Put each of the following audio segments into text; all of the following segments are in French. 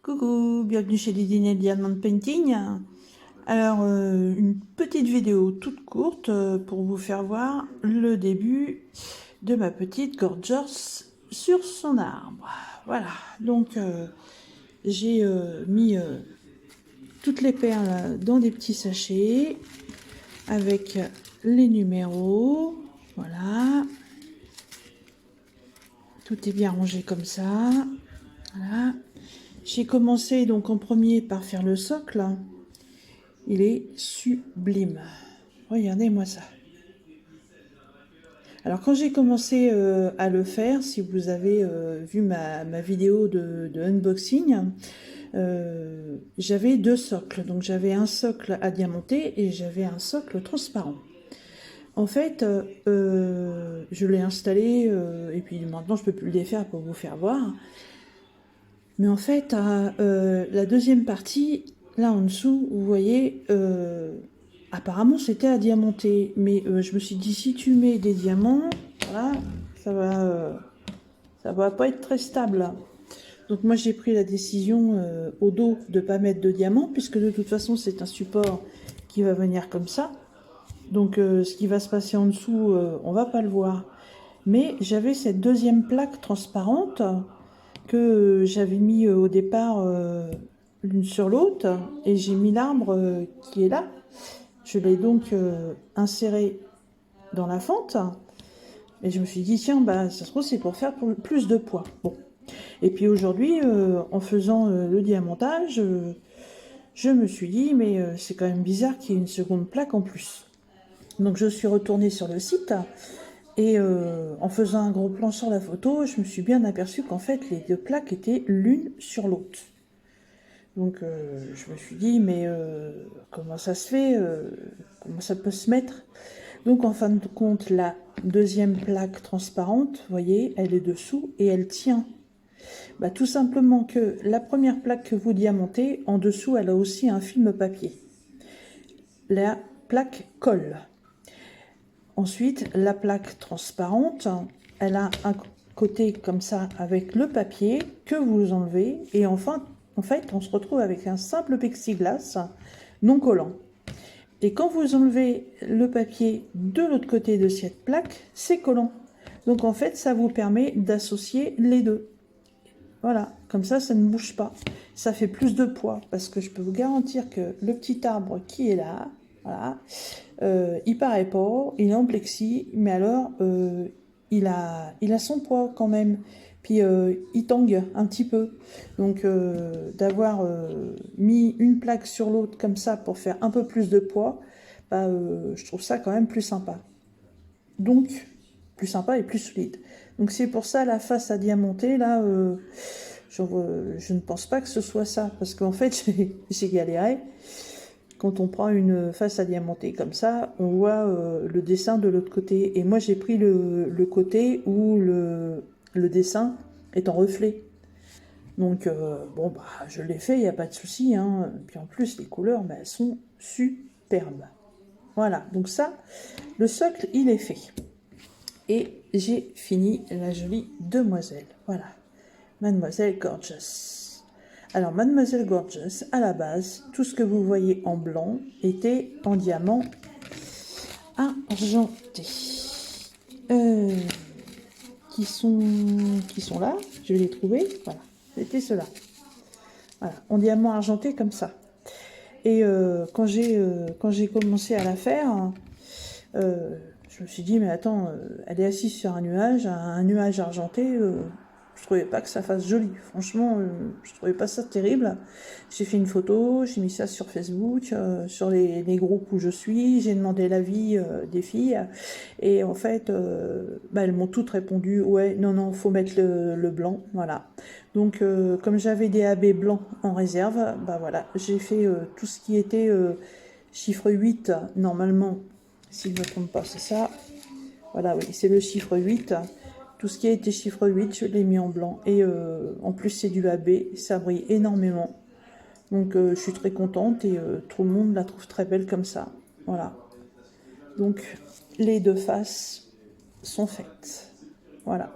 Coucou, bienvenue chez Didine Diamond Painting. Alors, une petite vidéo toute courte pour vous faire voir le début de ma petite Gorgeous sur son arbre. Voilà, donc j'ai mis toutes les perles dans des petits sachets avec les numéros. Voilà, tout est bien rangé comme ça. Voilà. J'ai commencé donc en premier par faire le socle. Il est sublime. Regardez-moi ça. Alors quand j'ai commencé à le faire, si vous avez vu ma vidéo de unboxing, j'avais deux socles. Donc j'avais un socle à diamanter et j'avais un socle transparent. En fait, je l'ai installé et puis maintenant je peux plus le défaire pour vous faire voir. Mais en fait, la deuxième partie, là en dessous, vous voyez, apparemment c'était à diamanter. Mais je me suis dit, si tu mets des diamants, voilà, ça va pas être très stable. Donc moi j'ai pris la décision au dos de ne pas mettre de diamants, puisque de toute façon c'est un support qui va venir comme ça. Donc ce qui va se passer en dessous, on va pas le voir. Mais j'avais cette deuxième plaque transparente que j'avais mis au départ l'une sur l'autre, et j'ai mis l'arbre qui est là. Je l'ai donc inséré dans la fente, et je me suis dit, tiens, bah, ça se trouve, c'est pour faire plus de poids. Bon. Et puis aujourd'hui, en faisant le diamantage, je me suis dit, mais c'est quand même bizarre qu'il y ait une seconde plaque en plus. Donc je suis retournée sur le site, et en faisant un gros plan sur la photo, je me suis bien aperçue qu'en fait, les deux plaques étaient l'une sur l'autre. Donc je me suis dit, mais comment ça se fait comment ça peut se mettre? Donc en fin de compte, la deuxième plaque transparente, vous voyez, elle est dessous et elle tient. Bah, tout simplement que la première plaque que vous diamantez, en dessous, elle a aussi un film papier. La plaque colle. Ensuite, la plaque transparente, elle a un côté comme ça avec le papier que vous enlevez. Et enfin, en fait, on se retrouve avec un simple plexiglas non collant. Et quand vous enlevez le papier de l'autre côté de cette plaque, c'est collant. Donc en fait, ça vous permet d'associer les deux. Voilà, comme ça ne bouge pas. Ça fait plus de poids, parce que je peux vous garantir que le petit arbre qui est là, voilà, il paraît pas, il est en plexi, mais alors il a son poids quand même. Puis il tangue un petit peu. Donc d'avoir mis une plaque sur l'autre comme ça pour faire un peu plus de poids, bah, je trouve ça quand même plus sympa. Donc plus sympa et plus solide. Donc c'est pour ça la face à diamanter là. Je ne pense pas que ce soit ça, parce qu'en fait j'ai galéré. Quand on prend une face à diamanter comme ça, on voit le dessin de l'autre côté. Et moi, j'ai pris le côté où le dessin est en reflet. Donc, bon, bah, je l'ai fait, il n'y a pas de souci. Hein. Puis en plus, les couleurs, bah, elles sont superbes. Voilà, donc ça, le socle, il est fait. Et j'ai fini la jolie demoiselle. Voilà, Mademoiselle Gorgeous. Alors, Mademoiselle Gorgeous, à la base, tout ce que vous voyez en blanc était en diamant argenté. Qui sont là, je vais les trouver. Voilà, c'était ceux-là. Voilà, en diamant argenté comme ça. Et quand j'ai commencé à la faire, je me suis dit, mais attends, elle est assise sur un nuage argenté. Je trouvais pas que ça fasse joli. Franchement, je trouvais pas ça terrible. J'ai fait une photo, j'ai mis ça sur Facebook, sur les groupes où je suis. J'ai demandé l'avis des filles. Et en fait, bah, elles m'ont toutes répondu, ouais, non, faut mettre le blanc. Voilà. Donc, comme j'avais des AB blancs en réserve, bah voilà, j'ai fait tout ce qui était chiffre 8, normalement, si je ne me trompe pas, c'est ça. Voilà, oui, c'est le chiffre 8. Tout ce qui a été chiffre 8, je l'ai mis en blanc. Et en plus, c'est du AB, ça brille énormément. Donc, je suis très contente et tout le monde la trouve très belle comme ça. Voilà. Donc, les deux faces sont faites. Voilà.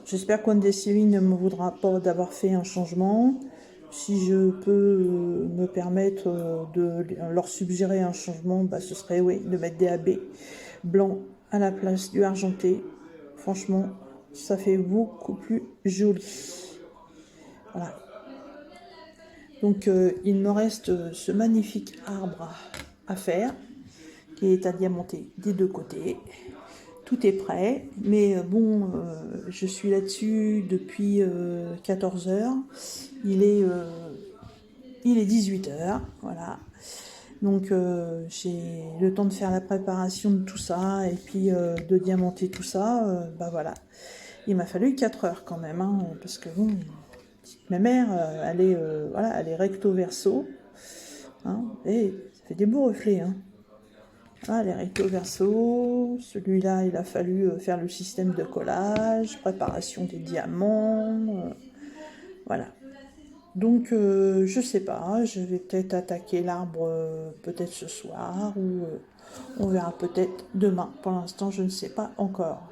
J'espère qu'Ondesivi ne me voudra pas d'avoir fait un changement. Si je peux me permettre de leur suggérer un changement, bah, ce serait oui, de mettre des AB blancs à la place du argenté. Franchement, ça fait beaucoup plus joli. Voilà. Donc il me reste ce magnifique arbre à faire, qui est à diamanter des deux côtés. Tout est prêt, mais bon, je suis là-dessus depuis 14 heures. Il est 18 heures, voilà. Donc j'ai le temps de faire la préparation de tout ça et puis de diamanter tout ça. Bah voilà, il m'a fallu 4 heures quand même, hein, parce que bon, ma mère, voilà, elle est recto verso, hein, et ça fait des beaux reflets, hein. Ah, les recto verso, celui-là, il a fallu faire le système de collage, préparation des diamants, voilà. Donc, je sais pas, je vais peut-être attaquer l'arbre peut-être ce soir, ou on verra peut-être demain. Pour l'instant, je ne sais pas encore.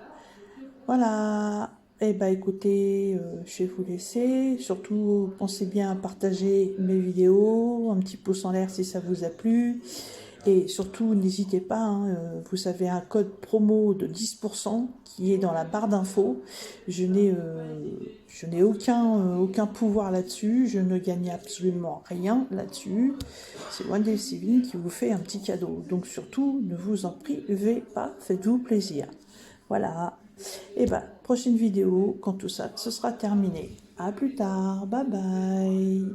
Voilà. Eh ben, écoutez, je vais vous laisser. Surtout, pensez bien à partager mes vidéos, un petit pouce en l'air si ça vous a plu. Et surtout, n'hésitez pas, hein, vous avez un code promo de 10% qui est dans la barre d'infos. Je n'ai aucun pouvoir là-dessus, je ne gagne absolument rien là-dessus. C'est Ondesivi qui vous fait un petit cadeau. Donc surtout, ne vous en privez pas, faites-vous plaisir. Voilà. Et ben, prochaine vidéo, quand tout ça, ce sera terminé. À plus tard, bye bye.